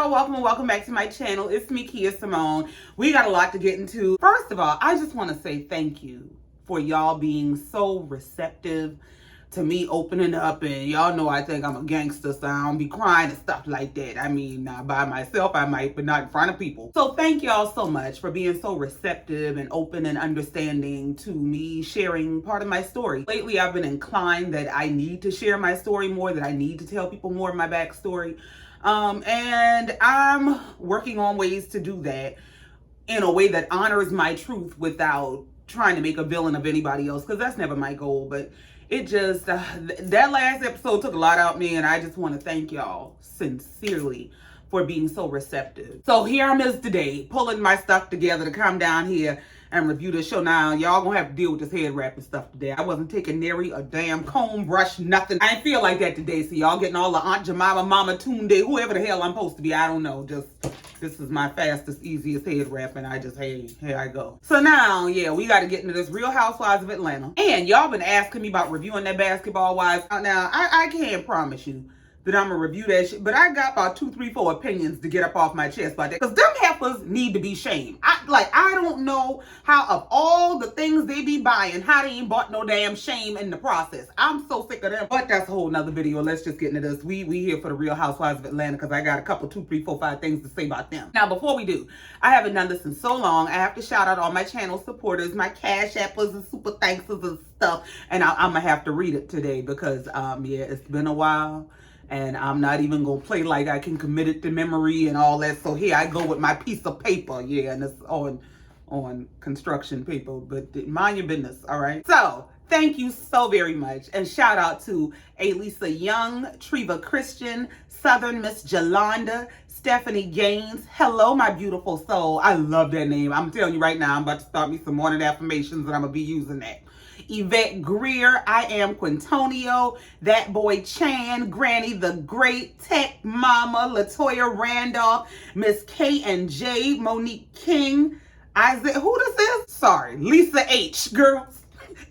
y'all, welcome and welcome back to my channel. It's me, Kia Simone. We got a lot to get into. First of all, I just want to say thank you for y'all being so receptive to me opening up. And y'all know I think I'm a gangster, so I don't be crying and stuff like that. I mean, not by myself I might, but not in front of people. So thank y'all so much for being so receptive and open and understanding to me sharing part of my story. Lately, I've been inclined that I need to share my story more, that I need to tell people more of my backstory. And I'm working on ways to do that in a way that honors my truth without trying to make a villain of anybody else, because that's never my goal. But it just, that last episode took a lot out of me, and I just want to thank y'all sincerely for being so receptive. So here I is today, pulling my stuff together to come down here and review this show. Now, y'all gonna have to deal with this head wrapping stuff today. I wasn't taking nary a damn comb, brush, nothing. I didn't feel like that today, so y'all getting all the Aunt Jemima, Mama Tunde, whoever the hell I'm supposed to be, I don't know. Just, this is my fastest, easiest head wrapping. I just, hey, here I go. So now, yeah, we got to get into this Real Housewives of Atlanta. And y'all been asking me about reviewing that Basketball Wives. Now, I can't promise you that I'm gonna review that shit, but I got about 2, 3, 4 opinions to get up off my chest about that, because them heifers need to be shamed. I don't know how, of all the things they be buying, how they ain't bought no damn shame in the process. I'm so sick of them, but that's a whole nother video. Let's just get into this. We here for the Real Housewives of Atlanta, because I got a couple, 2, 3, 4, 5 things to say about them. Now, before we do, I haven't done this in so long. I have to shout out all my channel supporters, my cash appers and super thankses and stuff, and I'm gonna have to read it today because yeah, it's been a while. And I'm not even going to play like I can commit it to memory and all that. So here I go with my piece of paper. Yeah, and it's on construction paper. But mind your business, all right? So thank you so very much. And shout out to Elisa Young, Treva Christian, Southern Miss Jolanda, Stephanie Gaines. Hello, my beautiful soul. I love that name. I'm telling you right now, I'm about to start me some morning affirmations and I'm going to be using that. Yvette Greer, I am Quintonio, That Boy Chan, Granny the Great, Tech Mama, Latoya Randolph, Miss K and J, Monique King, Isaac, who this is? Sorry, Lisa H, girls,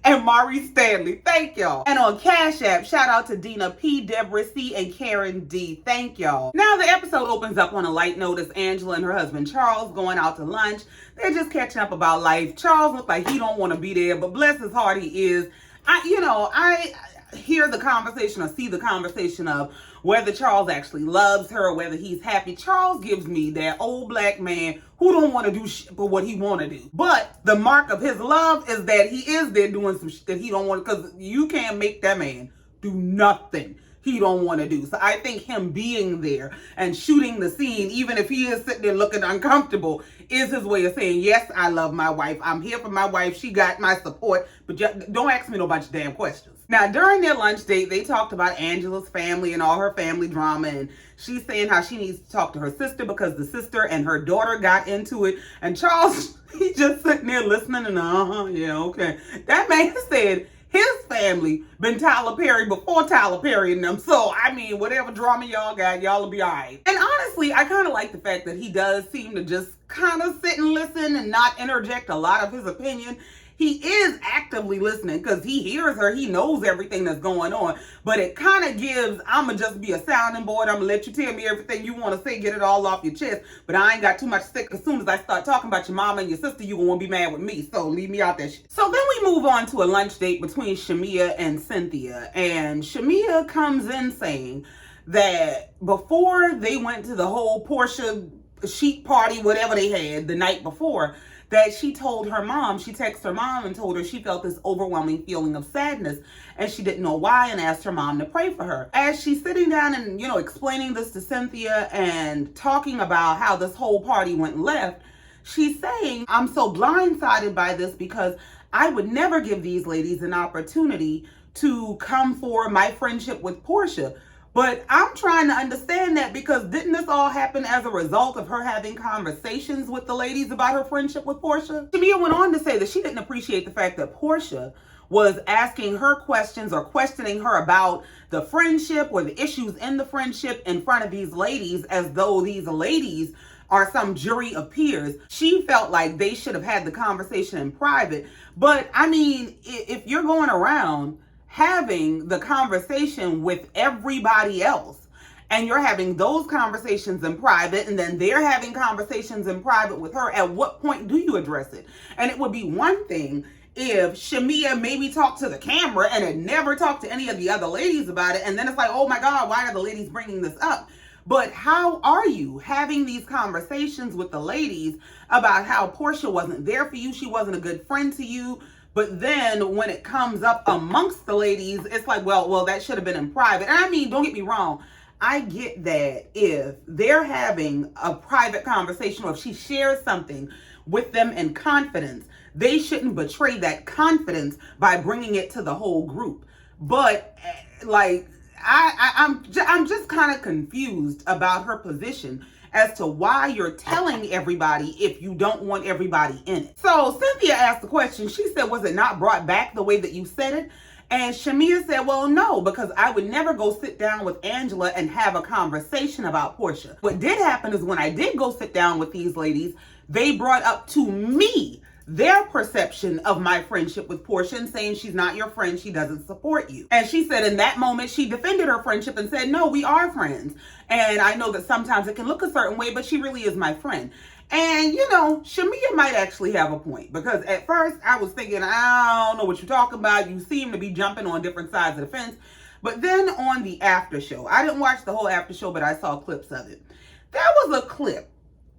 and Mari Stanley. Thank y'all. And on Cash App, shout out to Dina P, Deborah C, and Karen D. Thank y'all. Now the episode opens up on a light note as Angela and her husband Charles going out to lunch. They're just catching up about life. Charles looks like he don't want to be there, but bless his heart he is. I hear the conversation or see the conversation of whether Charles actually loves her or whether he's happy. Charles gives me that old black man who don't want to do shit for what he want to do. But the mark of his love is that he is there doing some shit that he don't want to, because you can't make that man do nothing he don't want to do. So I think him being there and shooting the scene, even if he is sitting there looking uncomfortable, is his way of saying, yes, I love my wife. I'm here for my wife. She got my support. But don't ask me no bunch of damn questions. Now, during their lunch date, they talked about Angela's family and all her family drama. And she's saying how she needs to talk to her sister because the sister and her daughter got into it. And Charles, he just sitting there listening and yeah, okay. That man said his family been Tyler Perry before Tyler Perry and them. So, I mean, whatever drama y'all got, y'all will be all right. And honestly, I kind of like the fact that he does seem to just kind of sit and listen and not interject a lot of his opinion. He is actively listening because he hears her. He knows everything that's going on. But it kind of gives, I'm going to just be a sounding board. I'm going to let you tell me everything you want to say, get it all off your chest. But I ain't got too much to say. As soon as I start talking about your mama and your sister, you're going to be mad with me. So leave me out that shit. So then we move on to a lunch date between Shamea and Cynthia. And Shamea comes in saying that before they went to the whole Porsha sheet party, whatever they had the night before, that she told her mom, she texted her mom and told her she felt this overwhelming feeling of sadness and she didn't know why and asked her mom to pray for her. As she's sitting down and, explaining this to Cynthia and talking about how this whole party went left, she's saying, I'm so blindsided by this because I would never give these ladies an opportunity to come for my friendship with Porsha. But I'm trying to understand that because didn't this all happen as a result of her having conversations with the ladies about her friendship with Porsha? Shamea went on to say that she didn't appreciate the fact that Porsha was asking her questions or questioning her about the friendship or the issues in the friendship in front of these ladies as though these ladies are some jury of peers. She felt like they should have had the conversation in private. But I mean, if you're going around having the conversation with everybody else and you're having those conversations in private, and then they're having conversations in private with her, at what point do you address it? And it would be one thing if Shamea maybe talked to the camera and had never talked to any of the other ladies about it, and then it's like, oh my God, why are the ladies bringing this up? But how are you having these conversations with the ladies about how Porsha wasn't there for you, she wasn't a good friend to you, but then when it comes up amongst the ladies, it's like, well, that should have been in private. And I mean, don't get me wrong, I get that if they're having a private conversation, or if she shares something with them in confidence, they shouldn't betray that confidence by bringing it to the whole group. But like, I'm just kind of confused about her position as to why you're telling everybody if you don't want everybody in it. So Cynthia asked the question. She said, was it not brought back the way that you said it? And Shamea said, well, no, because I would never go sit down with Angela and have a conversation about Porsha. What did happen is when I did go sit down with these ladies, they brought up to me their perception of my friendship with Porsha and saying she's not your friend, she doesn't support you. And she said in that moment, she defended her friendship and said, no, we are friends. And I know that sometimes it can look a certain way, but she really is my friend. And, you know, Shamea might actually have a point, because at first I was thinking, I don't know what you're talking about. You seem to be jumping on different sides of the fence. But then on the after show, I didn't watch the whole after show, but I saw clips of it. There was a clip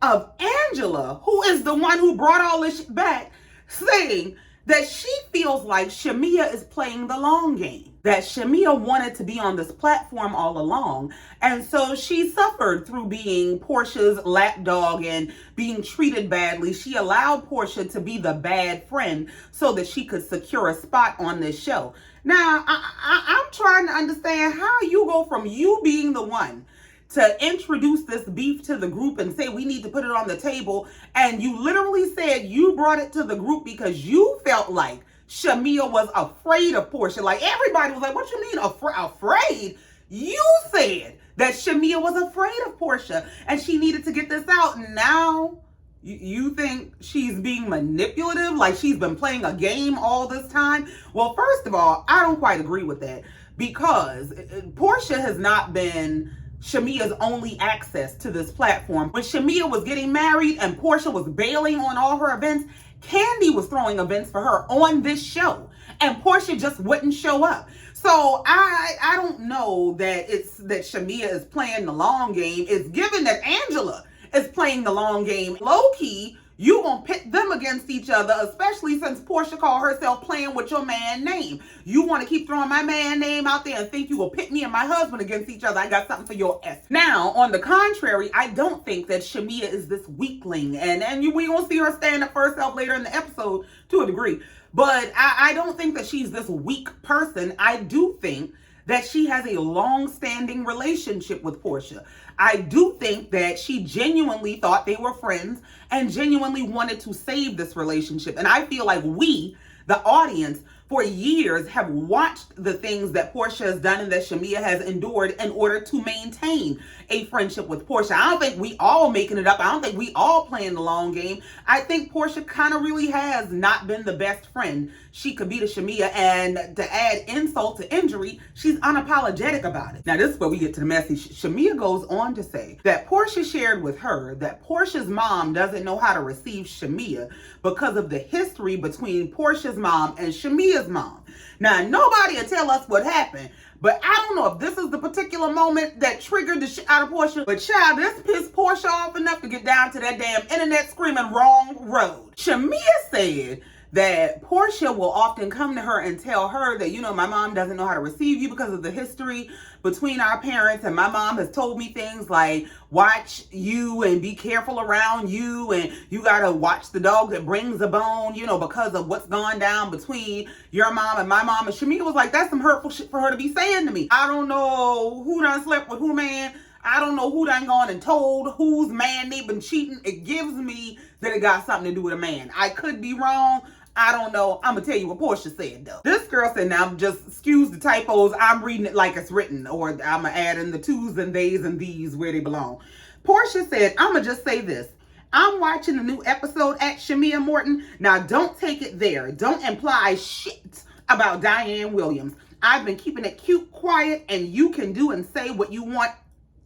of Angela, who is the one who brought all this back, saying that she feels like Shamea is playing the long game, that Shamea wanted to be on this platform all along, and so she suffered through being Porsha's lapdog and being treated badly. She allowed Porsha to be the bad friend so that she could secure a spot on this show. Now, I'm trying to understand how you go from you being the one to introduce this beef to the group and say we need to put it on the table, and you literally said you brought it to the group because you felt like Shamea was afraid of Porsha. Like, everybody was like, what you mean afraid? You said that Shamea was afraid of Porsha and she needed to get this out. Now you think she's being manipulative, like she's been playing a game all this time? Well, first of all, I don't quite agree with that, because Porsha has not been Shamea's only access to this platform. When Shamea was getting married and Porsha was bailing on all her events, Candy was throwing events for her on this show, and Porsha just wouldn't show up. So I don't know that Shamea is playing the long game. It's given that Angela is playing the long game. Low-key, you gonna pit them against each other, especially since Porsha called herself playing with your man name. You want to keep throwing my man name out there and think you will pit me and my husband against each other. I got something for your ass. Now, on the contrary, I don't think that Shamea is this weakling, and we gonna see her stand up for herself later in the episode to a degree. But I don't think that she's this weak person. I do think that she has a long-standing relationship with Porsha. I do think that she genuinely thought they were friends and genuinely wanted to save this relationship. And I feel like we, the audience, for years have watched the things that Porsha has done and that Shamea has endured in order to maintain a friendship with Porsha. I don't think we all making it up. I don't think we all playing the long game. I think Porsha kind of really has not been the best friend she could be to Shamea, and to add insult to injury, she's unapologetic about it. Now, this is where we get to the message. Shamea goes on to say that Porsha shared with her that Porsha's mom doesn't know how to receive Shamea because of the history between Porsha's mom and Shamea's mom. Now, nobody will tell us what happened, but I don't know if this is the particular moment that triggered the shit out of Porsha. But child, this pissed Porsha off enough to get down to that damn internet screaming wrong road. Shamea said that Porsha will often come to her and tell her that, you know, my mom doesn't know how to receive you because of the history between our parents, and my mom has told me things like, watch you and be careful around you, and you gotta watch the dog that brings a bone, you know, because of what's gone down between your mom and my mom. And Shamea was like, that's some hurtful shit for her to be saying to me. I don't know who done slept with who, man. I don't know who done gone and told whose man they been cheating. It gives me that it got something to do with a man. I could be wrong. I don't know. I'm going to tell you what Porsha said, though. This girl said, now just excuse the typos. I'm reading it like it's written, or I'm going to add in the twos and theys and these where they belong. Porsha said, I'm going to just say this. I'm watching a new episode at Shamea Morton. Now, don't take it there. Don't imply shit about Diane Williams. I've been keeping it cute, quiet, and you can do and say what you want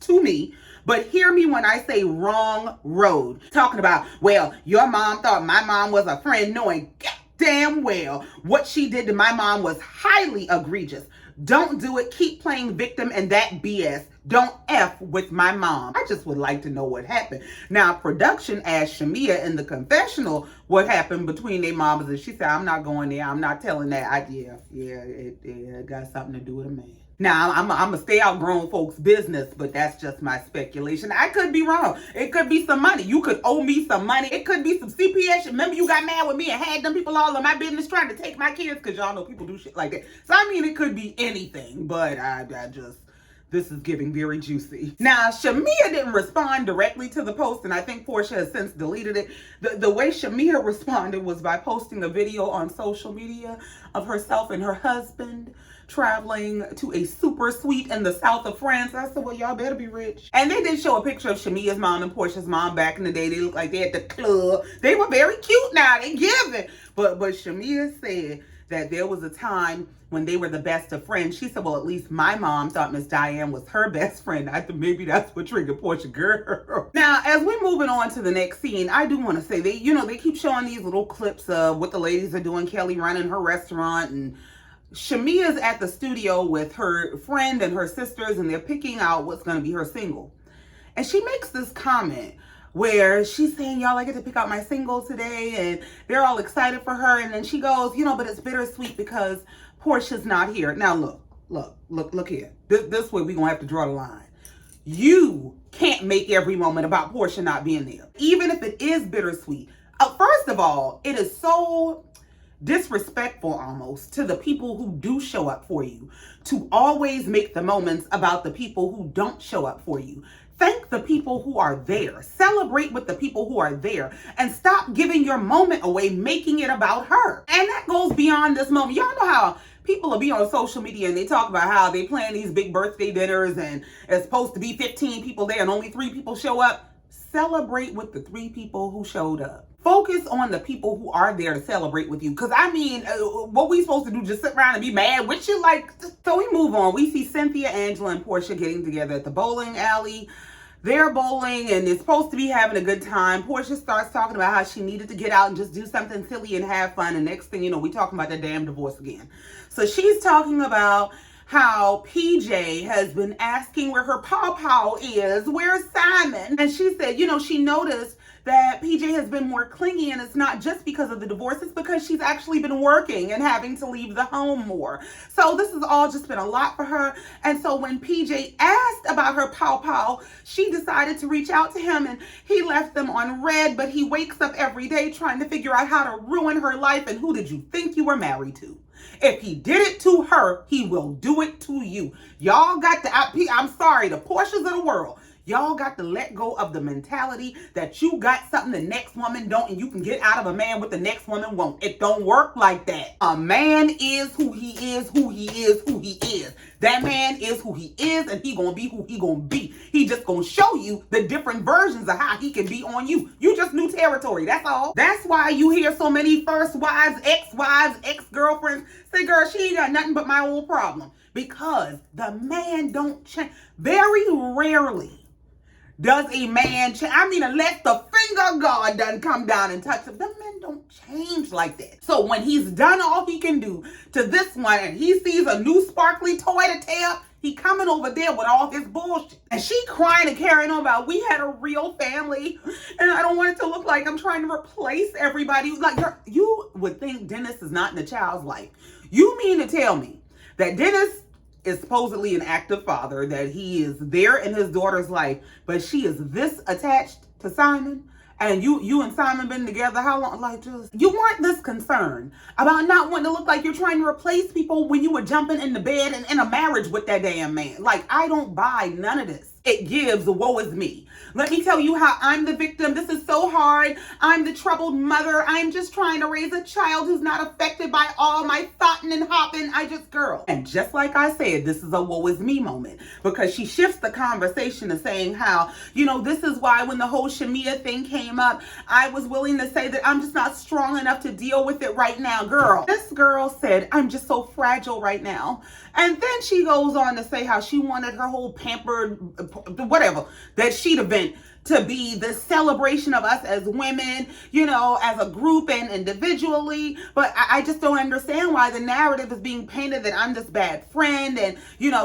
to me. But hear me when I say wrong road. Talking about, well, your mom thought my mom was a friend, knowing damn well what she did to my mom was highly egregious. Don't do it. Keep playing victim and that BS. Don't F with my mom. I just would like to know what happened. Now, production asked Shamea in the confessional what happened between their mamas, and she said, I'm not going there. I'm not telling that. It got something to do with a man. Now, I'm going to stay out grown folks' business, but that's just my speculation. I could be wrong. It could be some money. You could owe me some money. It could be some CPS. Remember you got mad with me and had them people all in my business trying to take my kids, because y'all know people do shit like that. So, I mean, it could be anything, but this is giving very juicy. Now, Shamea didn't respond directly to the post, and I think Porsha has since deleted it. The way Shamea responded was by posting a video on social media of herself and her husband traveling to a super suite in the south of France. I said, well, y'all better be rich. And they did show a picture of Shamea's mom and Porsha's mom back in the day. They looked like they at the club. They were very cute now. They give it. But Shamea said that there was a time when they were the best of friends. She said, well, at least my mom thought Miss Diane was her best friend. I thought maybe that's what triggered Porsha, girl. Now, as we're moving on to the next scene, I do want to say, they keep showing these little clips of what the ladies are doing. Kelly running her restaurant, and Shamea's at the studio with her friend and her sisters, and they're picking out what's going to be her single. And she makes this comment where she's saying, y'all, I get to pick out my single today, and they're all excited for her. And then she goes, but it's bittersweet because Porsha's not here. Now, look here. This way we're going to have to draw the line. You can't make every moment about Porsha not being there. Even if it is bittersweet. First of all, it is so disrespectful almost to the people who do show up for you to always make the moments about the people who don't show up for you. Thank the people who are there. Celebrate with the people who are there. And stop giving your moment away, making it about her. And that goes beyond this moment. Y'all know how people will be on social media and they talk about how they plan these big birthday dinners and it's supposed to be 15 people there and only 3 people show up. Celebrate with the 3 people who showed up. Focus on the people who are there to celebrate with you. Because, what we supposed to do, just sit around and be mad with you? So we move on. We see Cynthia, Angela, and Porsha getting together at the bowling alley. They're bowling, and they're supposed to be having a good time. Porsha starts talking about how she needed to get out and just do something silly and have fun. And next thing you know, we talking about that damn divorce again. So she's talking about how PJ has been asking where her pawpaw is. Where's Simon? And she said, she noticed that PJ has been more clingy, and it's not just because of the divorce, it's because she's actually been working and having to leave the home more. So this has all just been a lot for her. And so when PJ asked about her pawpaw, she decided to reach out to him, and he left them on red, but he wakes up every day trying to figure out how to ruin her life. And who did you think you were married to? If he did it to her, he will do it to you. Y'all got to, I'm sorry, the Portias of the world. Y'all got to let go of the mentality that you got something the next woman don't, and you can get out of a man what the next woman won't. It don't work like that. A man is who he is, who he is, who he is. That man is who he is, and he gonna be who he gonna be. He just gonna show you the different versions of how he can be on you. You just new territory, that's all. That's why you hear so many first wives, ex-girlfriends say, girl, she ain't got nothing but my old problem. Because the man don't change. Very rarely does a man change? Unless the finger of God doesn't come down and touch him. The men don't change like that. So when he's done all he can do to this one and he sees a new sparkly toy to tear up, he coming over there with all his bullshit. And she crying and carrying on about, we had a real family and I don't want it to look like I'm trying to replace everybody. Like, you would think Dennis is not in the child's life. You mean to tell me that Dennis is supposedly an active father, that he is there in his daughter's life, but she is this attached to Simon? And you and Simon been together how long? You weren't this concerned about not wanting to look like you're trying to replace people when you were jumping in the bed and in a marriage with that damn man. I don't buy none of this. It gives woe is me. Let me tell you how I'm the victim. This is so hard. I'm the troubled mother. I'm just trying to raise a child who's not affected by all my thoughting and hopping. Girl. And just like I said, this is a woe is me moment, because she shifts the conversation to saying how, this is why when the whole Shamea thing came up, I was willing to say that I'm just not strong enough to deal with it right now. Girl, this girl said, I'm just so fragile right now. And then she goes on to say how she wanted her whole pampered, whatever, that sheet event to be the celebration of us as women, as a group and individually. But I just don't understand why the narrative is being painted that I'm this bad friend and,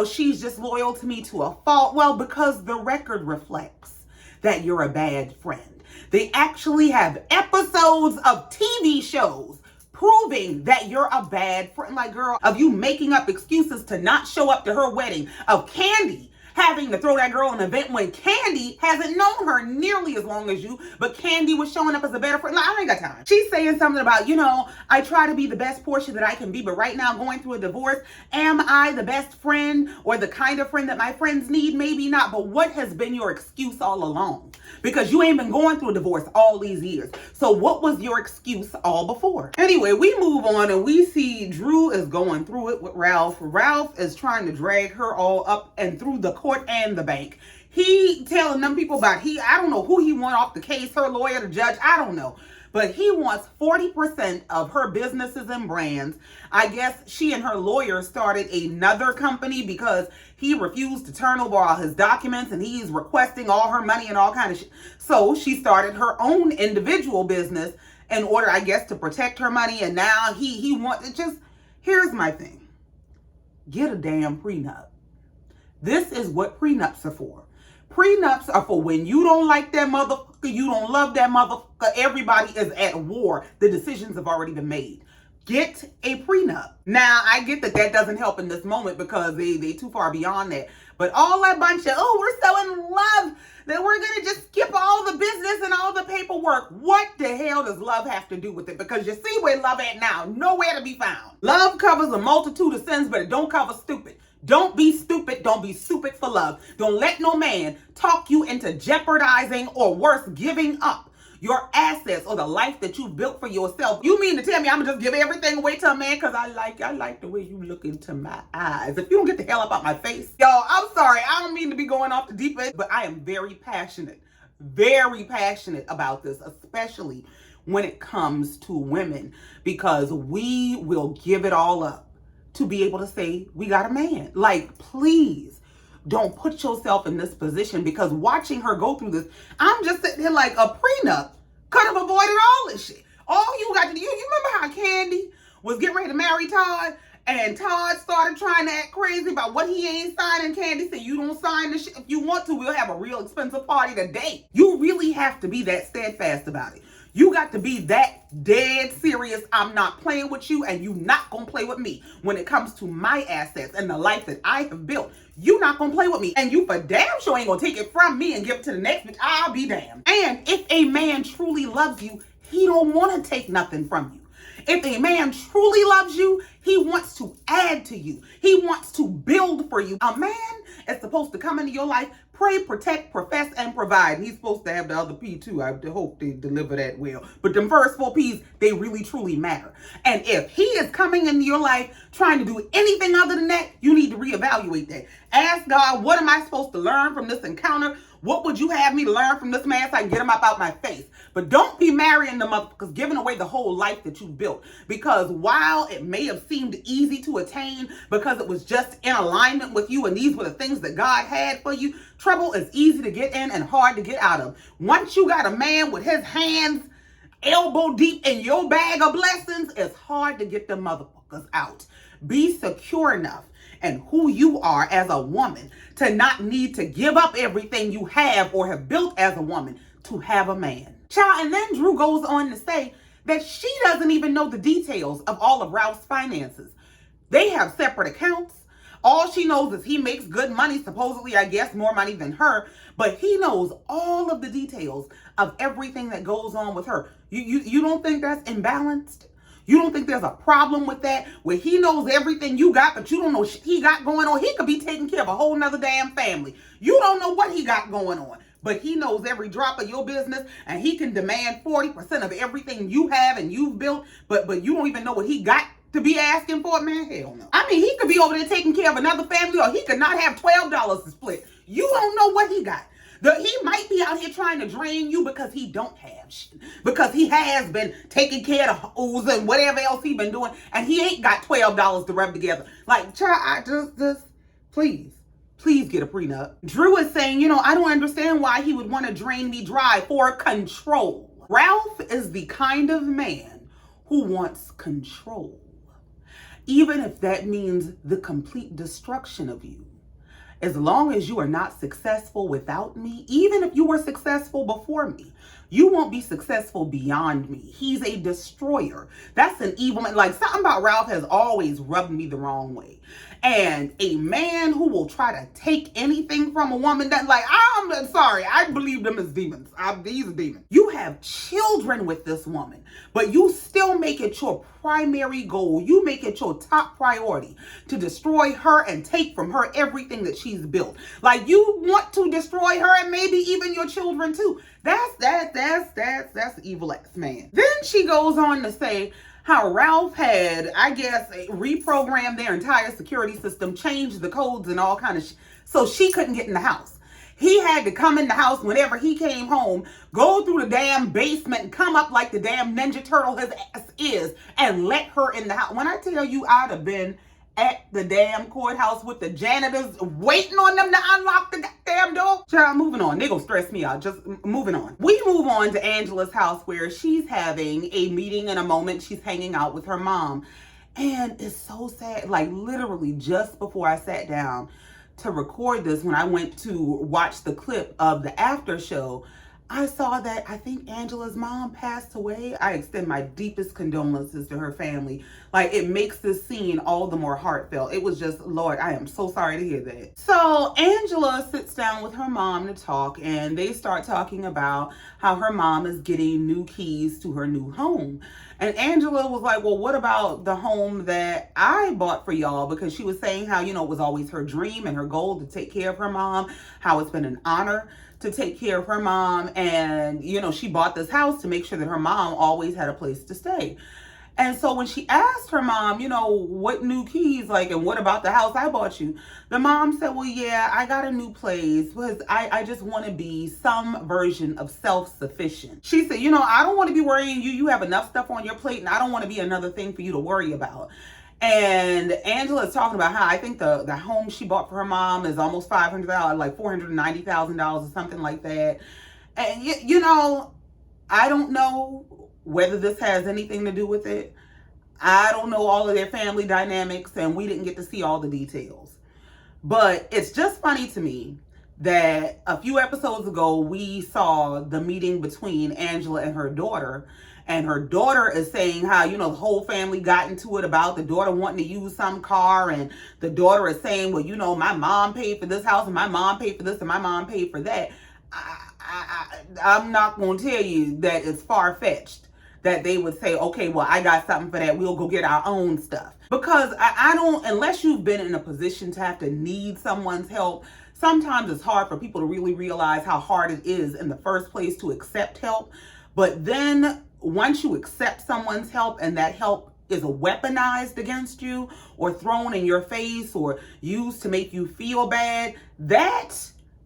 she's just loyal to me to a fault. Well, because the record reflects that you're a bad friend. They actually have episodes of TV shows proving that you're a bad friend. Like, girl, of you making up excuses to not show up to her wedding, of Candy having to throw that girl an event when Candy hasn't known her nearly as long as you, but Candy was showing up as a better friend. Like, I ain't got time. She's saying something about, I try to be the best Porsha that I can be, but right now going through a divorce, am I the best friend or the kind of friend that my friends need? Maybe not, but what has been your excuse all along? Because you ain't been going through a divorce all these years. So what was your excuse all before? Anyway, we move on and we see Drew is going through it with Ralph. Ralph is trying to drag her all up and through the court and the bank. He telling them people about I don't know who he want off the case, her lawyer, the judge, I don't know. But he wants 40% of her businesses and brands. I guess she and her lawyer started another company because he refused to turn over all his documents and he's requesting all her money and all kind of shit. So she started her own individual business in order, I guess, to protect her money. And now he wants it. Just, here's my thing. Get a damn prenup. This is what prenups are for. Prenups are for when you don't like that motherfucker, you don't love that motherfucker, everybody is at war. The decisions have already been made. Get a prenup. Now, I get that that doesn't help in this moment because they too far beyond that. But all that bunch of, we're so in love that we're going to just skip all the business and all the paperwork. What the hell does love have to do with it? Because you see where love at now. Nowhere to be found. Love covers a multitude of sins, but it don't cover stupid. Don't be stupid. Don't be stupid for love. Don't let no man talk you into jeopardizing or worse, giving up your assets or the life that you've built for yourself. You mean to tell me I'm gonna just give everything away to a man because I like the way you look into my eyes? If you don't get the hell up out my face. Y'all, I'm sorry. I don't mean to be going off the deep end, but I am very passionate about this, especially when it comes to women, because we will give it all up to be able to say we got a man. Like, please don't put yourself in this position, because watching her go through this, I'm just sitting here like, a prenup could have avoided all this shit. All you got to do, you remember how Candy was getting ready to marry Todd, and Todd started trying to act crazy about what he ain't signing. Candy said, you don't sign this shit. If you want to, we'll have a real expensive party today. You really have to be that steadfast about it. You got to be that dead serious. I'm not playing with you and you not gonna play with me. When it comes to my assets and the life that I have built, you not gonna play with me. And you for damn sure ain't gonna take it from me and give it to the next bitch. I'll be damned. And if a man truly loves you, he don't want to take nothing from you. If a man truly loves you, he wants to add to you. He wants to build for you. A man is supposed to come into your life, pray, protect, profess, and provide. And he's supposed to have the other P too. I hope they deliver that well. But the first 4 P's, they really truly matter. And if he is coming into your life trying to do anything other than that, you need to reevaluate that. Ask God, what am I supposed to learn from this encounter? What would you have me to learn from this man so I can get him up out my face? But don't be marrying the motherfuckers, giving away the whole life that you built. Because while it may have seemed easy to attain because it was just in alignment with you and these were the things that God had for you, trouble is easy to get in and hard to get out of. Once you got a man with his hands elbow deep in your bag of blessings, it's hard to get them motherfuckers out. Be secure enough and who you are as a woman to not need to give up everything you have or have built as a woman to have a man. Child, and then Drew goes on to say that she doesn't even know the details of all of Ralph's finances. They have separate accounts. All she knows is he makes good money, supposedly, I guess, more money than her, but he knows all of the details of everything that goes on with her. You don't think that's imbalanced? You don't think there's a problem with that, where he knows everything you got, but you don't know what he got going on? He could be taking care of a whole nother damn family. You don't know what he got going on. but he knows every drop of your business, and he can demand 40% of everything you have and you've built, but you don't even know what he got to be asking for, man? Hell no. I mean, he could be over there taking care of another family, or he could not have $12 to split. You don't know what he got. He might be out here trying to drain you because he don't have shit. Because he has been taking care of hoes and whatever else he been doing, and he ain't got $12 to rub together. Like, child, I just, please get a prenup. Drew is saying, I don't understand why he would want to drain me dry for control. Ralph is the kind of man who wants control, even if that means the complete destruction of you. As long as you are not successful without me, even if you were successful before me, you won't be successful beyond me. He's a destroyer. That's an evil man. Like, something about Ralph has always rubbed me the wrong way. And a man who will try to take anything from a woman, that, like, I'm sorry, I believe them as demons. He's a demon. You have children with this woman, but you still make it your primary goal. You make it your top priority to destroy her and take from her everything that she's built. Like, you want to destroy her and maybe even your children too. That's evil ass man. Then she goes on to say how Ralph had, I guess, reprogrammed their entire security system, changed the codes and all kind of so she couldn't get in the house. He had to come in the house whenever he came home, go through the damn basement and come up like the damn Ninja Turtle his ass is and let her in the house. When I tell you, I'd have been at the damn courthouse with the janitors waiting on them to unlock the damn door. Child, moving on. They gonna stress me out. Just moving on. We move on to Angela's house, where she's having a meeting in a moment. She's hanging out with her mom. And it's so sad. Like, literally just before I sat down to record this, when I went to watch the clip of the after show, I saw that I think Angela's mom passed away. I extend my deepest condolences to her family. Like, it makes this scene all the more heartfelt. It was just, Lord, I am so sorry to hear that. So Angela sits down with her mom to talk, and they start talking about how her mom is getting new keys to her new home. And Angela was like, well, what about the home that I bought for y'all? Because she was saying how, it was always her dream and her goal to take care of her mom, how it's been an honor to take care of her mom. And, she bought this house to make sure that her mom always had a place to stay. And so when she asked her mom, what new keys, like, and what about the house I bought you? The mom said, well, yeah, I got a new place because I just want to be some version of self-sufficient. She said, I don't want to be worrying you. You have enough stuff on your plate, and I don't want to be another thing for you to worry about. And Angela is talking about how I think the home she bought for her mom is almost $500,000, like $490,000 or something like that. And, I don't know whether this has anything to do with it. I don't know all of their family dynamics, and we didn't get to see all the details. But it's just funny to me that a few episodes ago, we saw the meeting between Angela and her daughter. And her daughter is saying how, the whole family got into it about the daughter wanting to use some car. And the daughter is saying, well, my mom paid for this house, and my mom paid for this, and my mom paid for that. I'm not going to tell you that it's far-fetched that they would say, okay, well, I got something for that. We'll go get our own stuff. Because I don't, unless you've been in a position to have to need someone's help, sometimes it's hard for people to really realize how hard it is in the first place to accept help. But then once you accept someone's help and that help is weaponized against you or thrown in your face or used to make you feel bad, that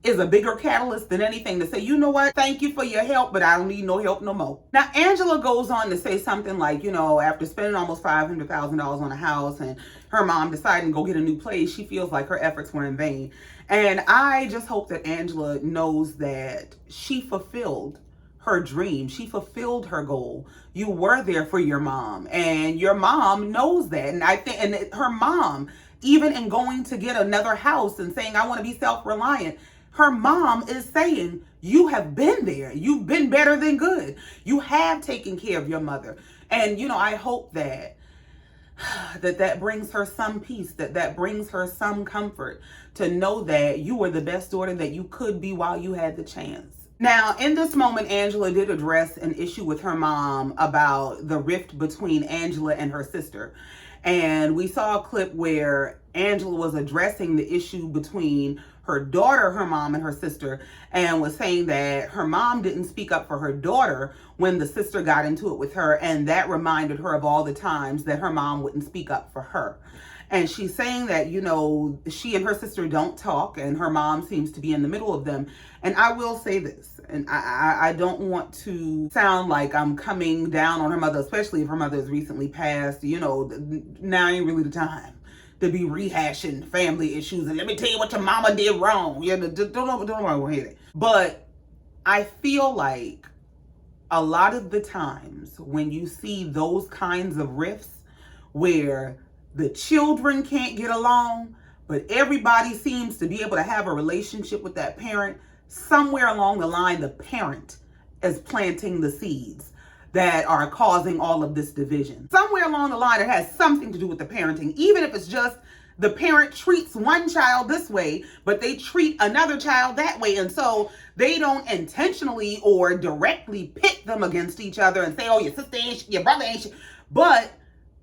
is a bigger catalyst than anything to say, you know what, thank you for your help, but I don't need no help no more. Now, Angela goes on to say something like, after spending almost $500,000 on a house and her mom deciding to go get a new place, she feels like her efforts were in vain. And I just hope that Angela knows that she fulfilled her dream. She fulfilled her goal. You were there for your mom, and your mom knows that. And I think, and her mom, even in going to get another house and saying, I want to be self-reliant, her mom is saying, you have been there. You've been better than good. You have taken care of your mother. And, I hope that brings her some peace, that brings her some comfort to know that you were the best daughter that you could be while you had the chance. Now, in this moment, Angela did address an issue with her mom about the rift between Angela and her sister. And we saw a clip where Angela was addressing the issue between her daughter, her mom, and her sister, and was saying that her mom didn't speak up for her daughter when the sister got into it with her, and that reminded her of all the times that her mom wouldn't speak up for her. And she's saying that, you know, she and her sister don't talk, and her mom seems to be in the middle of them. And I will say this, and I don't want to sound like I'm coming down on her mother, especially if her mother has recently passed. You know, now ain't really the time to be rehashing family issues. And let me tell you what your mama did wrong. You know, don't go ahead. But I feel like a lot of the times when you see those kinds of rifts where the children can't get along, but everybody seems to be able to have a relationship with that parent, somewhere along the line, the parent is planting the seeds that are causing all of this division. Somewhere along the line, it has something to do with the parenting, even if it's just the parent treats one child this way, but they treat another child that way. And so they don't intentionally or directly pit them against each other and say, oh, your sister ain't, your brother ain't, but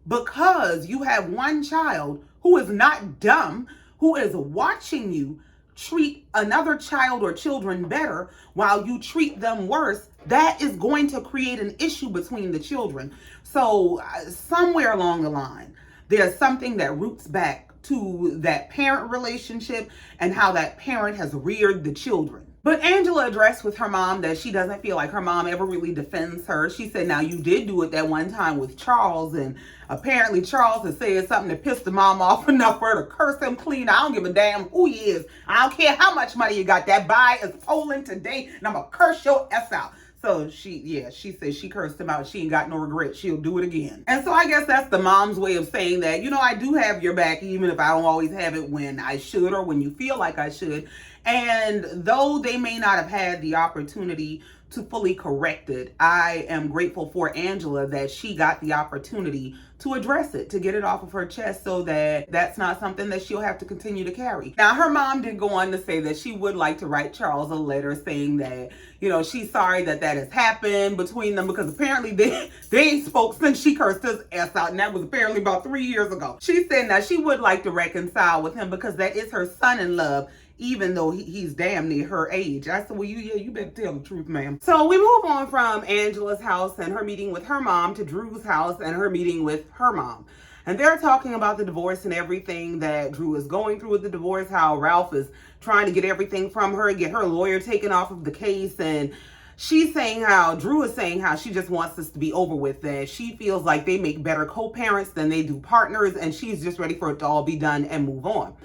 because you have one child who is not dumb, who is watching you treat another child or children better while you treat them worse, that is going to create an issue between the children. So somewhere along the line, there's something that roots back to that parent relationship and how that parent has reared the children. But Angela addressed with her mom that she doesn't feel like her mom ever really defends her. She said, now you did do it that one time with Charles, and apparently Charles has said something that pissed the mom off enough for her to curse him clean. I don't give a damn who he is. I don't care how much money you got. That buy is polling today, and I'm gonna curse your ass out. So she said she cursed him out. She ain't got no regret. She'll do it again. And so I guess that's the mom's way of saying that, you know, I do have your back, even if I don't always have it when I should or when you feel like I should. And though they may not have had the opportunity to fully correct it, I am grateful for Angela that she got the opportunity to address it, to get it off of her chest so that that's not something that she'll have to continue to carry. Now, her mom did go on to say that she would like to write Charles a letter saying that, you know, she's sorry that that has happened between them, because apparently they ain't spoke since she cursed his ass out, and that was apparently about 3 years ago. She said now she would like to reconcile with him because that is her son-in-law, even though he's damn near her age. I said, well, you better tell the truth, ma'am. So we move on from Angela's house and her meeting with her mom to Drew's house and her meeting with her mom. And they're talking about the divorce and everything that Drew is going through with the divorce, how Ralph is trying to get everything from her, get her lawyer taken off of the case. And she's saying how, Drew is saying how she just wants this to be over with, that she feels like they make better co-parents than they do partners, and she's just ready for it to all be done and move on.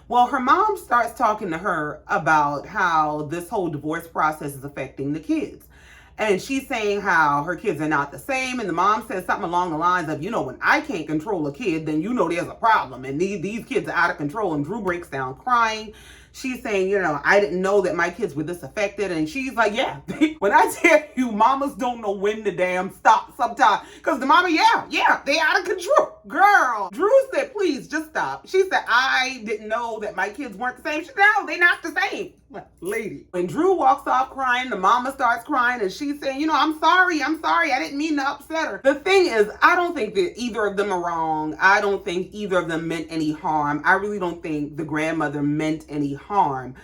Well, her mom starts talking to her about how this whole divorce process is affecting the kids. And she's saying how her kids are not the same. And the mom says something along the lines of, you know, when I can't control a kid, then you know there's a problem. And these kids are out of control. And Drew breaks down crying. She's saying, you know, I didn't know that my kids were this affected. And she's like, yeah, when I tell you, mamas don't know when to damn stop sometimes. Because the mama, yeah, they out of control. Girl, Drew said, please just stop. She said, I didn't know that my kids weren't the same. She said, no, they're not the same. Lady. When Drew walks off crying, the mama starts crying, and she's saying, you know, I'm sorry. I didn't mean to upset her. The thing is, I don't think that either of them are wrong. I don't think either of them meant any harm. I really don't think the grandmother meant any harm.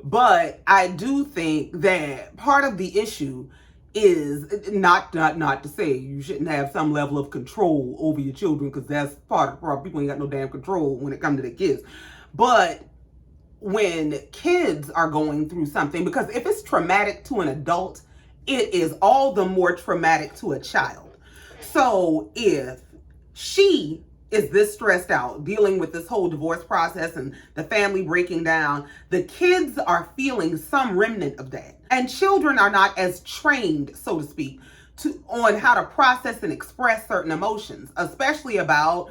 But I do think that part of the issue is not to say you shouldn't have some level of control over your children, because that's part of the problem. People ain't got no damn control when it comes to their kids. But when kids are going through something, because if it's traumatic to an adult, it is all the more traumatic to a child. So if she is this stressed out dealing with this whole divorce process and the family breaking down, the kids are feeling some remnant of that. And children are not as trained, so to speak, on how to process and express certain emotions, especially about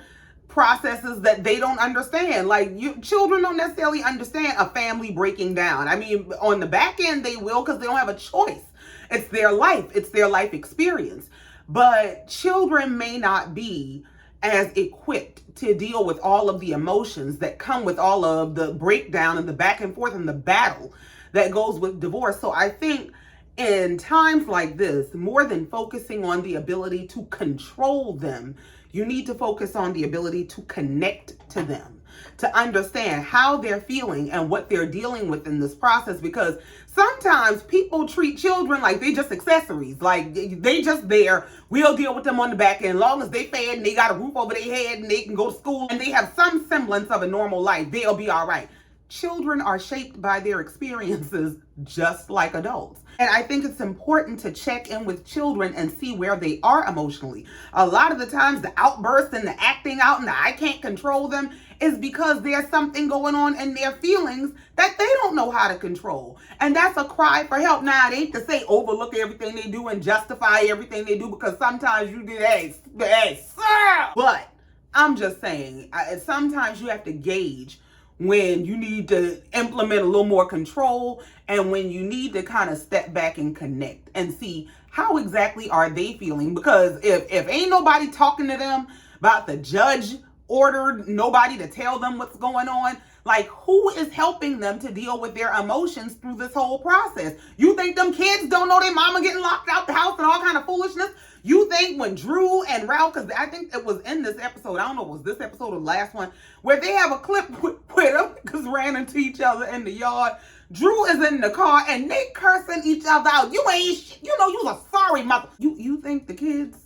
processes that they don't understand. Like, children don't necessarily understand a family breaking down. I mean, on the back end, they will, because they don't have a choice. It's their life. It's their life experience. But children may not be as equipped to deal with all of the emotions that come with all of the breakdown and the back and forth and the battle that goes with divorce. So I think in times like this, more than focusing on the ability to control them, you need to focus on the ability to connect to them. to understand how they're feeling and what they're dealing with in this process, because sometimes people treat children like they just accessories, like they just there. We'll deal with them on the back end. As long as they fed and they got a roof over their head and they can go to school and they have some semblance of a normal life, they'll be all right. Children are shaped by their experiences just like adults. And I think it's important to check in with children and see where they are emotionally. A lot of the times the outbursts and the acting out and the I can't control them is because there's something going on in their feelings that they don't know how to control. And that's a cry for help. Now, it ain't to say overlook everything they do and justify everything they do, because sometimes you do, hey, sir. But I'm just saying, sometimes you have to gauge when you need to implement a little more control and when you need to kind of step back and connect and see how exactly are they feeling. Because if ain't nobody talking to them about the judge ordered nobody to tell them what's going on, like, who is helping them to deal with their emotions through this whole process? You think them kids don't know their mama getting locked out the house and all kind of foolishness? You think when Drew and Ralph, because I think it was in this episode, I don't know, was this episode or the last one, where they have a clip with them because ran into each other in the yard. Drew is in the car and they cursing each other out. You ain't, you was a sorry mother. You think the kids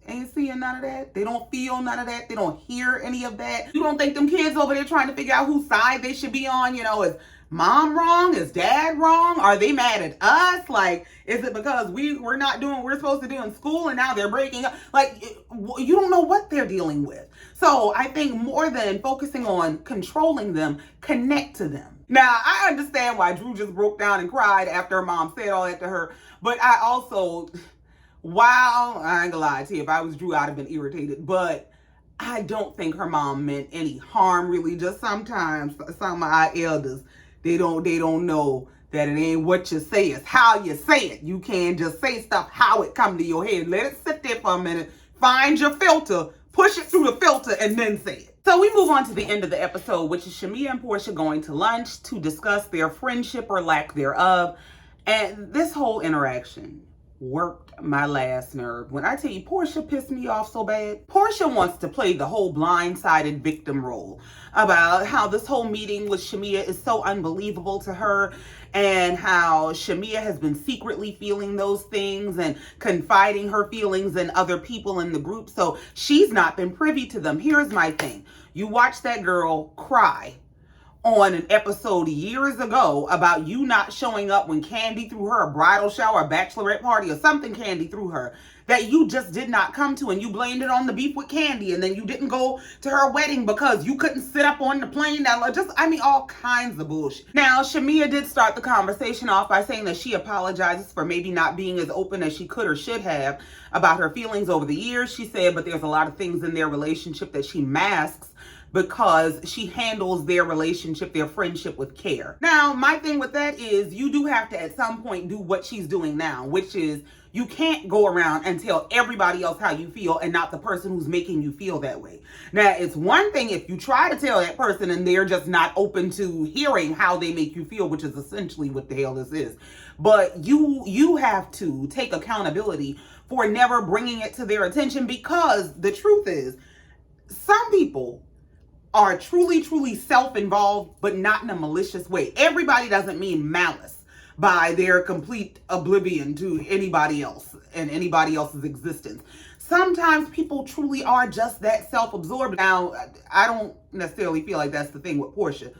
ain't seeing none of that? They don't feel none of that? They don't hear any of that? You don't think them kids over there trying to figure out whose side they should be on? Is mom wrong? Is dad wrong? Are they mad at us? Like, is it because we're not doing what we're supposed to do in school and now they're breaking up? Like, you don't know what they're dealing with. So I think more than focusing on controlling them, connect to them. Now, I understand why Drew just broke down and cried after her mom said all that to her, but I also, wow, I ain't gonna lie to you, if I was Drew, I'd have been irritated, but I don't think her mom meant any harm, really. Just sometimes some of our elders, they don't know that it ain't what you say, it's how you say it. You can't just say stuff how it come to your head. Let it sit there for a minute, find your filter, push it through the filter, and then say it. So we move on to the end of the episode, which is Shamea and Porsha going to lunch to discuss their friendship or lack thereof. And this whole interaction worked my last nerve. When I tell you, Porsha pissed me off so bad. Porsha wants to play the whole blindsided victim role about how this whole meeting with Shamea is so unbelievable to her, and how Shamea has been secretly feeling those things and confiding her feelings in other people in the group. So she's not been privy to them. Here's my thing. You watch that girl cry on an episode years ago about you not showing up when Candy threw her a bridal shower, a bachelorette party, or something Candy threw her that you just did not come to, and you blamed it on the beef with Candy, and then you didn't go to her wedding because you couldn't sit up on the plane. All kinds of bullshit. Now, Shamea did start the conversation off by saying that she apologizes for maybe not being as open as she could or should have about her feelings over the years. She said, but there's a lot of things in their relationship that she masks because she handles their relationship, their friendship, with care. Now, my thing with that is you do have to at some point do what she's doing now, which is you can't go around and tell everybody else how you feel and not the person who's making you feel that way. Now, it's one thing if you try to tell that person and they're just not open to hearing how they make you feel, which is essentially what the hell this is. But you have to take accountability for never bringing it to their attention, because the truth is, some people are truly self-involved, but not in a malicious way. Everybody doesn't mean malice by their complete oblivion to anybody else and anybody else's existence. Sometimes people truly are just that self-absorbed. Now, I don't necessarily feel like that's the thing with Porsha.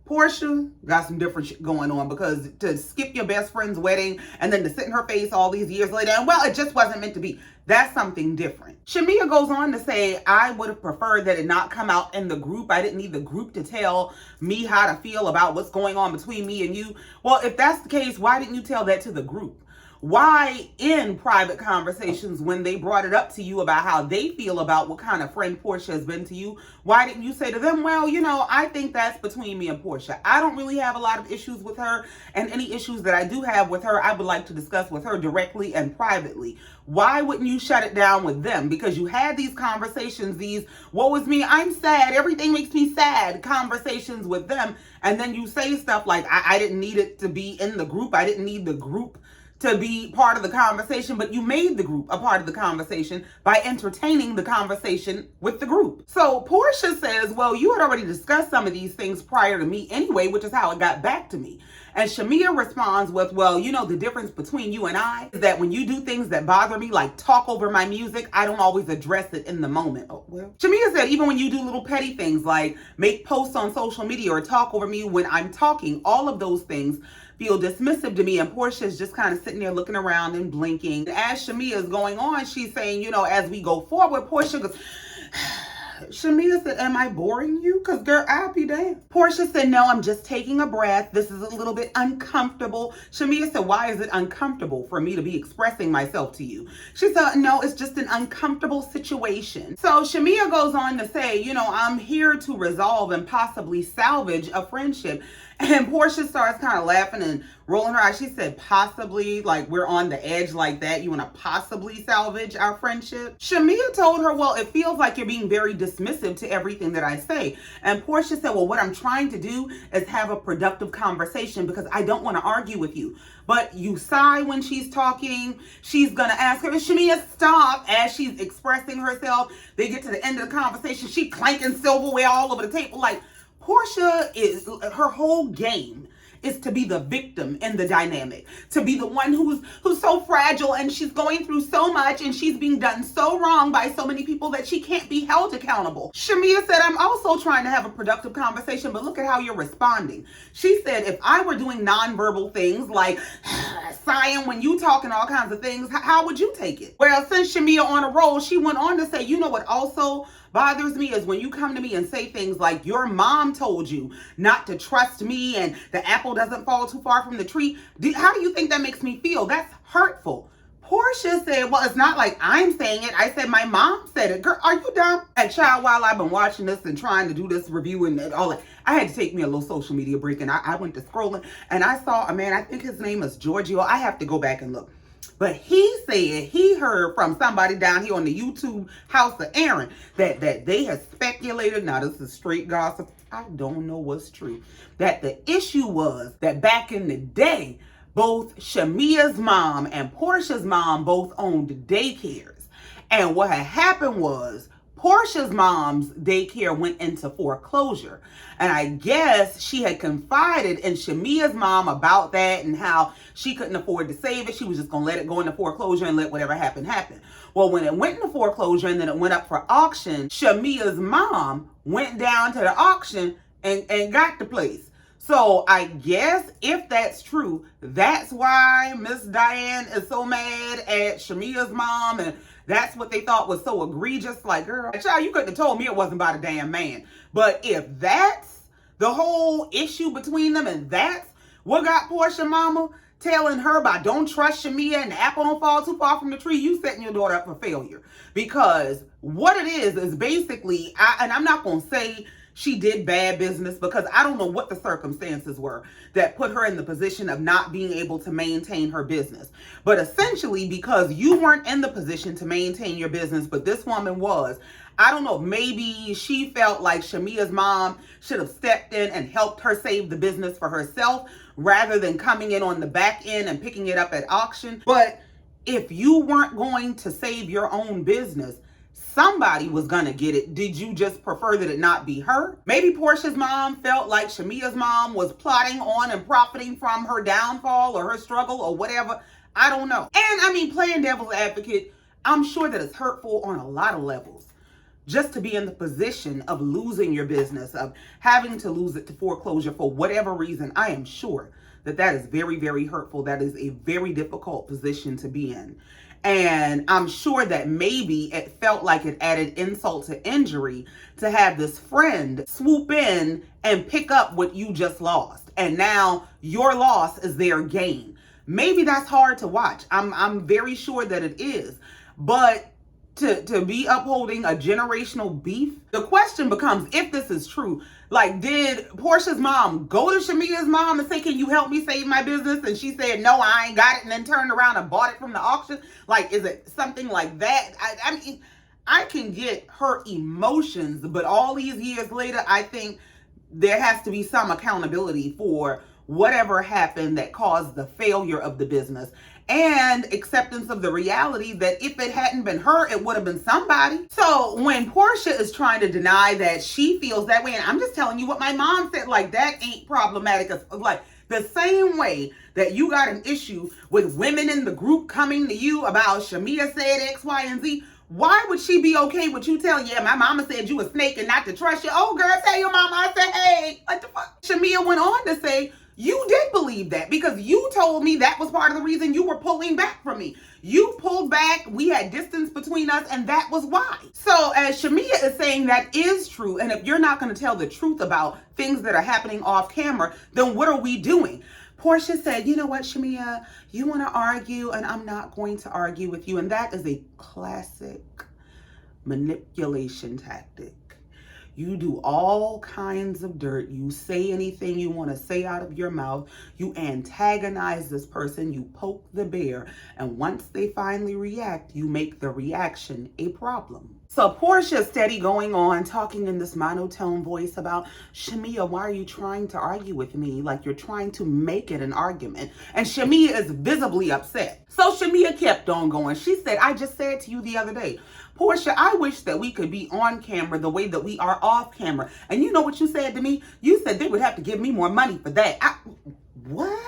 Porsha got some different shit going on, because to skip your best friend's wedding and then to sit in her face all these years later, and well, it just wasn't meant to be. That's something different. Shamea goes on to say, I would have preferred that it not come out in the group. I didn't need the group to tell me how to feel about what's going on between me and you. Well, if that's the case, why didn't you tell that to the group? Why in private conversations, when they brought it up to you about how they feel about what kind of friend Porsha has been to you, why didn't you say to them, well, I think that's between me and Porsha. I don't really have a lot of issues with her, and any issues that I do have with her, I would like to discuss with her directly and privately. Why wouldn't you shut it down with them? Because you had these conversations, these, woe is me, I'm sad, everything makes me sad conversations with them, and then you say stuff like, I didn't need it to be in the group. I didn't need the group to be part of the conversation, but you made the group a part of the conversation by entertaining the conversation with the group. So Porsha says, well, you had already discussed some of these things prior to me anyway, which is how it got back to me. And Shamea responds with, well, you know, the difference between you and I is that when you do things that bother me, like talk over my music, I don't always address it in the moment. Oh, well. Shamea said, even when you do little petty things like make posts on social media or talk over me when I'm talking, all of those things feel dismissive to me. And Porsha is just kind of sitting there looking around and blinking. As Shamea is going on, she's saying, you know, as we go forward, Porsha goes, Shamea said, am I boring you? Because girl, I'll be damned. Porsha said, no, I'm just taking a breath. This is a little bit uncomfortable. Shamea said, why is it uncomfortable for me to be expressing myself to you? She said, no, it's just an uncomfortable situation. So Shamea goes on to say, you know, I'm here to resolve and possibly salvage a friendship. And Porsha starts kind of laughing and rolling her eyes. She said, possibly, like we're on the edge like that. You want to possibly salvage our friendship? Shamea told her, well, it feels like you're being very dismissive to everything that I say. And Porsha said, well, what I'm trying to do is have a productive conversation because I don't want to argue with you. But you sigh when she's talking. She's going to ask her, Shamea, stop. As she's expressing herself, they get to the end of the conversation. She clanking silverware all over the table like, Porsha is, her whole game is to be the victim in the dynamic, to be the one who's so fragile and she's going through so much and she's being done so wrong by so many people that she can't be held accountable. Shamea said, I'm also trying to have a productive conversation, but look at how you're responding. She said, if I were doing nonverbal things like sighing when you talk and all kinds of things, how would you take it? Well, since Shamea on a roll, she went on to say, you know what also bothers me is when you come to me and say things like your mom told you not to trust me and the apple doesn't fall too far from the tree. How do you think that makes me feel? That's hurtful. Porsha said, well, it's not like I'm saying it. I said my mom said it. Girl, are you dumb? And child, while I've been watching this and trying to do this review and all that, I had to take me a little social media break and I went to scrolling and I saw a man, I think his name is Giorgio. I have to go back and look. But he said he heard from somebody down here on the YouTube House of Aaron that they had speculated, now this is straight gossip, I don't know what's true, that the issue was that back in the day, both Shamea's mom and Porsha's mom both owned daycares. And what had happened was Porsha's mom's daycare went into foreclosure. And I guess she had confided in Shamea's mom about that and how she couldn't afford to save it. She was just going to let it go into foreclosure and let whatever happen, happen. Well, when it went into foreclosure and then it went up for auction, Shamea's mom went down to the auction and got the place. So I guess if that's true, that's why Miss Diane is so mad at Shamea's mom, and that's what they thought was so egregious. Like, girl, child, you couldn't have told me it wasn't about a damn man. But if that's the whole issue between them and that's what got Porsha mama telling her about don't trust Shamea and the apple don't fall too far from the tree, you setting your daughter up for failure. Because what it is basically, and I'm not going to say she did bad business because I don't know what the circumstances were that put her in the position of not being able to maintain her business. But essentially, because you weren't in the position to maintain your business, but this woman was, I don't know, maybe she felt like Shamea's mom should have stepped in and helped her save the business for herself rather than coming in on the back end and picking it up at auction. But if you weren't going to save your own business, somebody was gonna get it. Did you just prefer that it not be her? Maybe Porsha's mom felt like Shamea's mom was plotting on and profiting from her downfall or her struggle or whatever. I don't know. And I mean, playing devil's advocate, I'm sure that it's hurtful on a lot of levels. Just to be in the position of losing your business, of having to lose it to foreclosure for whatever reason, I am sure that that is very, very hurtful. That is a very difficult position to be in. And I'm sure that maybe it felt like it added insult to injury to have this friend swoop in and pick up what you just lost. And now your loss is their gain. Maybe that's hard to watch. I'm very sure that it is. But to be upholding a generational beef, the question becomes, if this is true, like, did Porsha's mom go to Shamea's mom and say, can you help me save my business? And she said, no, I ain't got it, and then turned around and bought it from the auction? Like, is it something like that? I mean, I can get her emotions, but all these years later, I think there has to be some accountability for whatever happened that caused the failure of the business. and acceptance of the reality that if it hadn't been her, it would have been somebody. So when Porsha is trying to deny that she feels that way, and I'm just telling you what my mom said, like, that ain't problematic. Like, the same way that you got an issue with women in the group coming to you about Shamea said X, Y, and Z, why would she be okay with you telling, yeah, my mama said you a snake and not to trust you? Oh, girl, tell your mama. I said, hey, what the fuck? Shamea went on to say, you did believe that because you told me that was part of the reason you were pulling back from me. You pulled back, we had distance between us, and that was why. So as Shamea is saying, that is true. And if you're not going to tell the truth about things that are happening off camera, then what are we doing? Porsha said, you know what, Shamea, you want to argue, and I'm not going to argue with you. And that is a classic manipulation tactic. You do all kinds of dirt. You say anything you want to say out of your mouth. You antagonize this person. You poke the bear. And once they finally react, you make the reaction a problem. So Porsha steady going on, talking in this monotone voice about, Shamea, why are you trying to argue with me? Like you're trying to make it an argument. And Shamea is visibly upset. So Shamea kept on going. She said, I just said to you the other day, Porsha, I wish that we could be on camera the way that we are off camera. And you know what you said to me? You said they would have to give me more money for that. What?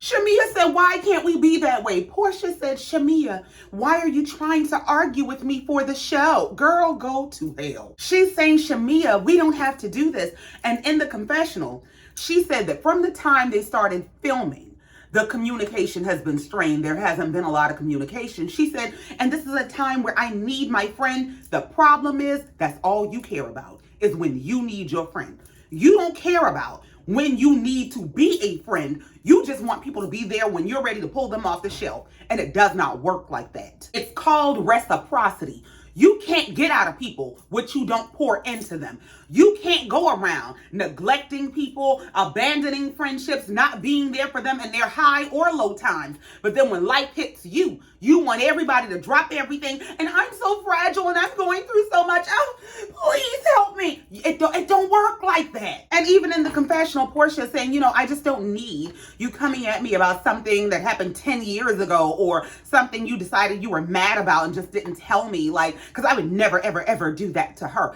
Shamea said, why can't we be that way? Porsha said, Shamea, why are you trying to argue with me for the show? Girl, go to hell. She's saying, Shamea, we don't have to do this. And in the confessional, she said that from the time they started filming, the communication has been strained. There hasn't been a lot of communication. She said, and this is a time where I need my friend. The problem is that's all you care about is when you need your friend. You don't care about when you need to be a friend. You just want people to be there when you're ready to pull them off the shelf. And it does not work like that. It's called reciprocity. You can't get out of people what you don't pour into them. You can't go around neglecting people, abandoning friendships, not being there for them in their high or low times. But then when life hits you, you want everybody to drop everything. And I'm so fragile and I'm going through so much. Oh, please help me. It don't work like that. And even in the confessional, Porsha is saying, you know, I just don't need you coming at me about something that happened 10 years ago or something you decided you were mad about and just didn't tell me. Like, because I would never, ever, ever do that to her.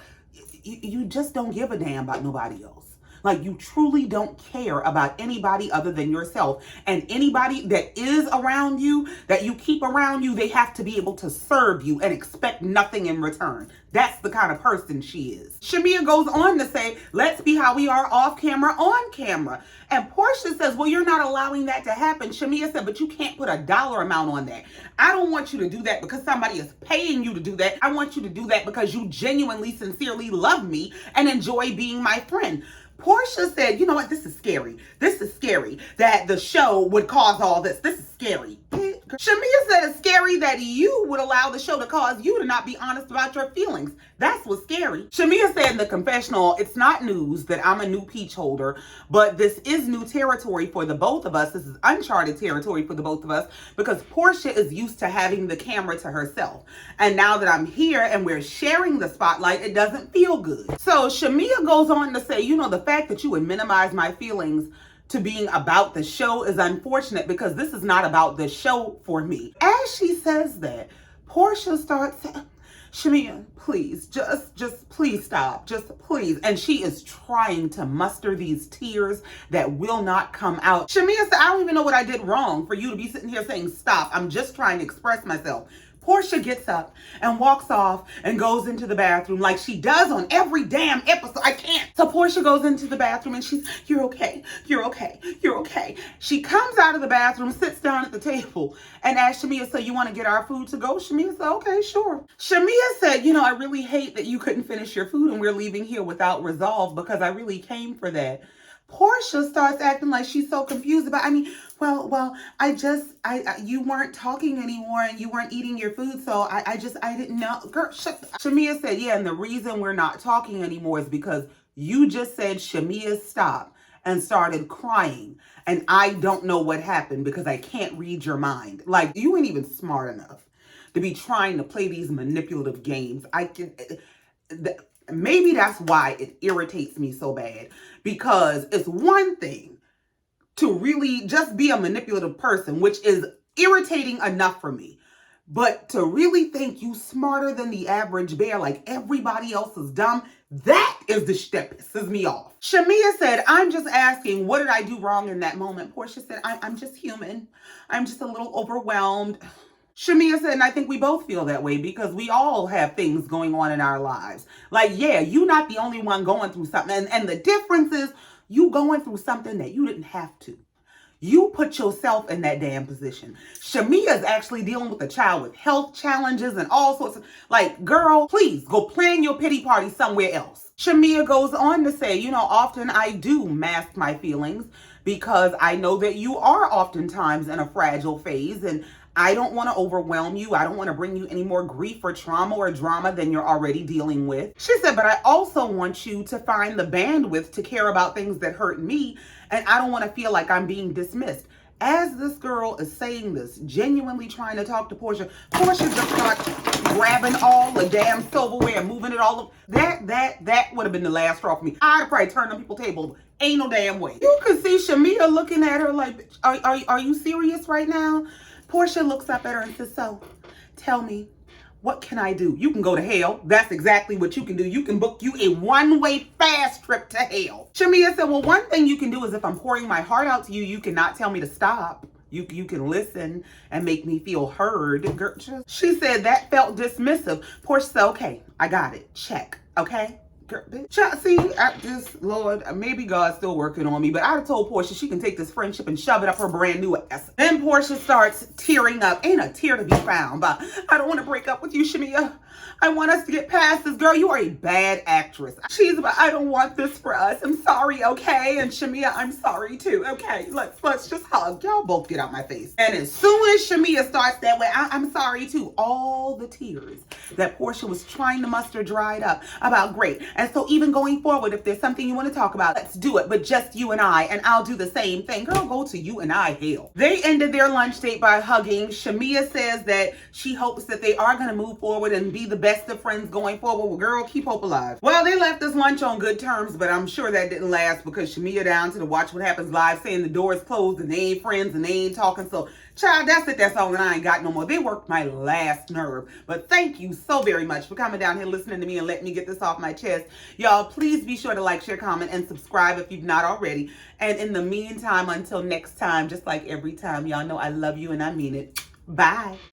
You just don't give a damn about nobody else. Like, you truly don't care about anybody other than yourself. And anybody that is around you, that you keep around you, they have to be able to serve you and expect nothing in return. That's the kind of person she is. Shamea goes on to say, let's be how we are off camera, on camera. And Porsha says, well, you're not allowing that to happen. Shamea said, but you can't put a dollar amount on that. I don't want you to do that because somebody is paying you to do that. I want you to do that because you genuinely, sincerely love me and enjoy being my friend. Porsha said, you know what, this is scary. This is scary that the show would cause all this. This is scary. Shamea said it's scary that you would allow the show to cause you to not be honest about your feelings. That's what's scary. Shamea said in the confessional, it's not news that I'm a new peach holder, but this is new territory for the both of us. This is uncharted territory for the both of us because Porsha is used to having the camera to herself. And now that I'm here and we're sharing the spotlight, it doesn't feel good. So Shamea goes on to say, you know, the fact that you would minimize my feelings to being about the show is unfortunate because this is not about the show for me. As she says that, Porsha starts saying, Shamea, please, just please stop, just please. And she is trying to muster these tears that will not come out. Shamea said, I don't even know what I did wrong for you to be sitting here saying stop. I'm just trying to express myself. Porsha gets up and walks off and goes into the bathroom like she does on every damn episode. I can't. So Porsha goes into the bathroom and she's, you're okay, you're okay, you're okay. She comes out of the bathroom, sits down at the table and asks Shamea, so you want to get our food to go? Shamea said, okay, sure. Shamea said, you know, I really hate that you couldn't finish your food and we're leaving here without resolve because I really came for that. Porsha starts acting like she's so confused about, well, you weren't talking anymore and you weren't eating your food. So I didn't know. Girl, shut. Shamea said, yeah, and the reason we're not talking anymore is because you just said, Shamea, stop, and started crying. And I don't know what happened because I can't read your mind. Like, you ain't even smart enough to be trying to play these manipulative games. Maybe that's why it irritates me so bad, because it's one thing to really just be a manipulative person, which is irritating enough for me. But to really think you smarter than the average bear, like everybody else is dumb, that is the shit that pisses me off. Shamea said, I'm just asking, what did I do wrong in that moment? Porsha said, I'm just human. I'm just a little overwhelmed. Shamea said, and I think we both feel that way because we all have things going on in our lives. Like, yeah, you're not the only one going through something. And the difference is you going through something that you didn't have to. You put yourself in that damn position. Shamea is actually dealing with a child with health challenges and all sorts of, like, girl, please go plan your pity party somewhere else. Shamea goes on to say, often I do mask my feelings because I know that you are oftentimes in a fragile phase and I don't want to overwhelm you. I don't want to bring you any more grief or trauma or drama than you're already dealing with. She said, but I also want you to find the bandwidth to care about things that hurt me. And I don't want to feel like I'm being dismissed. As this girl is saying this, genuinely trying to talk to Porsha just starts grabbing all the damn silverware and moving it all up. That would have been the last straw for me. I'd probably turn on people's table. Ain't no damn way. You can see Shamea looking at her like, are you serious right now? Porsha looks up at her and says, so, tell me, what can I do? You can go to hell. That's exactly what you can do. You can book you a one-way fast trip to hell. Shamea said, well, one thing you can do is if I'm pouring my heart out to you, you cannot tell me to stop. You can listen and make me feel heard. She said that felt dismissive. Porsha said, okay, I got it. Check. Okay? See, Lord, maybe God's still working on me, but I told Porsha she can take this friendship and shove it up her brand new ass. Then Porsha starts tearing up. Ain't a tear to be found, but I don't want to break up with you, Shamea. I want us to get past this. Girl, you are a bad actress. She's about, I don't want this for us. I'm sorry, okay? And Shamea, I'm sorry too. Okay, let's just hug. Y'all both get out my face. And as soon as Shamea starts that way, I'm sorry too. All the tears that Porsha was trying to muster dried up. About great. And so even going forward, if there's something you want to talk about, let's do it. But just you and I, and I'll do the same thing. Girl, go to you and I, hell. They ended their lunch date by hugging. Shamea says that she hopes that they are going to move forward and be the best of friends going forward. Well, girl, keep hope alive. Well, they left this lunch on good terms, but I'm sure that didn't last because Shamea down to the Watch What Happens Live saying the door is closed and they ain't friends and they ain't talking. So, child, that's it. That's all, and I ain't got no more. They worked my last nerve. But thank you so very much for coming down here listening to me and letting me get this off my chest. Y'all, please be sure to like, share, comment, and subscribe if you've not already. And in the meantime, until next time, just like every time, y'all know I love you and I mean it. Bye.